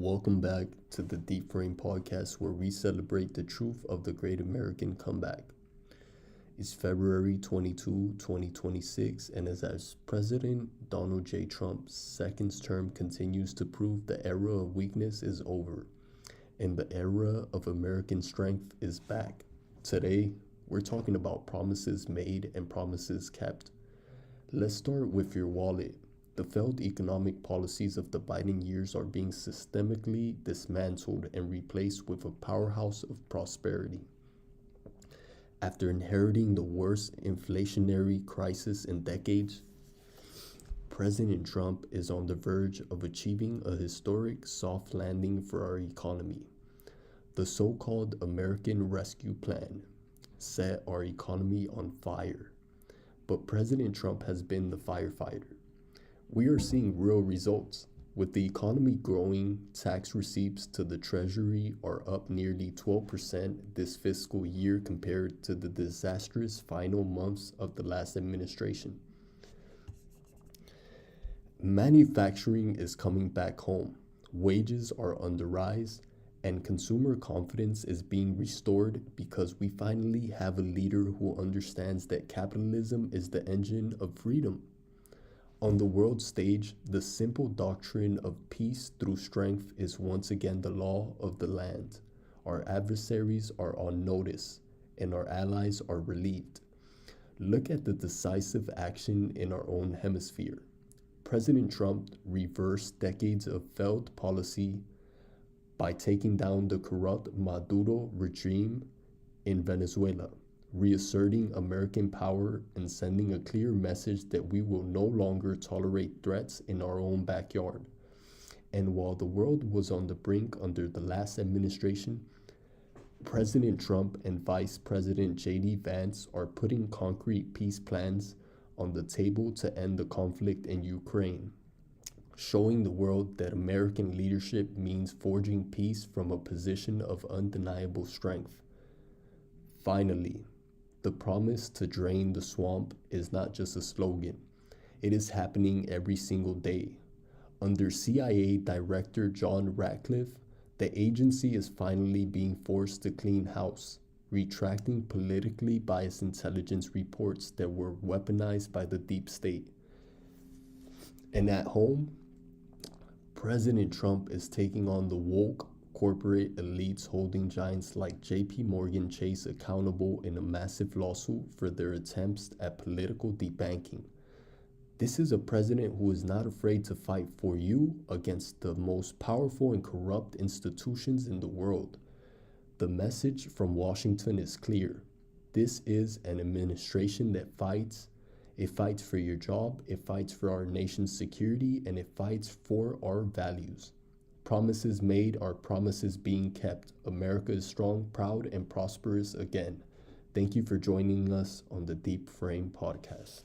Welcome back to the Deep Frame podcast where we celebrate the truth of the great American comeback. It's February 22, 2026, and as President Donald J. Trump's second term continues to prove the era of weakness is over and the era of American strength is back. Today, we're talking about promises made and promises kept. Let's start with your wallet. The failed economic policies of the Biden years are being systemically dismantled and replaced with a powerhouse of prosperity. After inheriting the worst inflationary crisis in decades, President Trump is on the verge of achieving a historic soft landing for our economy. The so-called American Rescue Plan set our economy on fire, but President Trump has been the firefighter. We are seeing real results. With the economy growing, tax receipts to the Treasury are up nearly 12% this fiscal year compared to the disastrous final months of the last administration. Manufacturing is coming back home. Wages are on the rise, and consumer confidence is being restored because we finally have a leader who understands that capitalism is the engine of freedom. On the world stage, the simple doctrine of peace through strength is once again the law of the land. Our adversaries are on notice, and our allies are relieved. Look at the decisive action in our own hemisphere. President Trump reversed decades of failed policy by taking down the corrupt Maduro regime in Venezuela, reasserting American power and sending a clear message that we will no longer tolerate threats in our own backyard. And while the world was on the brink under the last administration, President Trump and Vice President J.D. Vance are putting concrete peace plans on the table to end the conflict in Ukraine, showing the world that American leadership means forging peace from a position of undeniable strength. Finally, the promise to drain the swamp is not just a slogan. It is happening every single day. Under CIA Director John Ratcliffe, the agency is finally being forced to clean house, retracting politically biased intelligence reports that were weaponized by the deep state. And at home, President Trump is taking on the woke corporate elites holding giants like JPMorgan Chase accountable in a massive lawsuit for their attempts at political debanking. This is a president who is not afraid to fight for you against the most powerful and corrupt institutions in the world. The message from Washington is clear. This is an administration that fights. It fights for your job, it fights for our nation's security, and it fights for our values. Promises made are promises being kept. America is strong, proud, and prosperous again. Thank you for joining us on the Deep Frame podcast.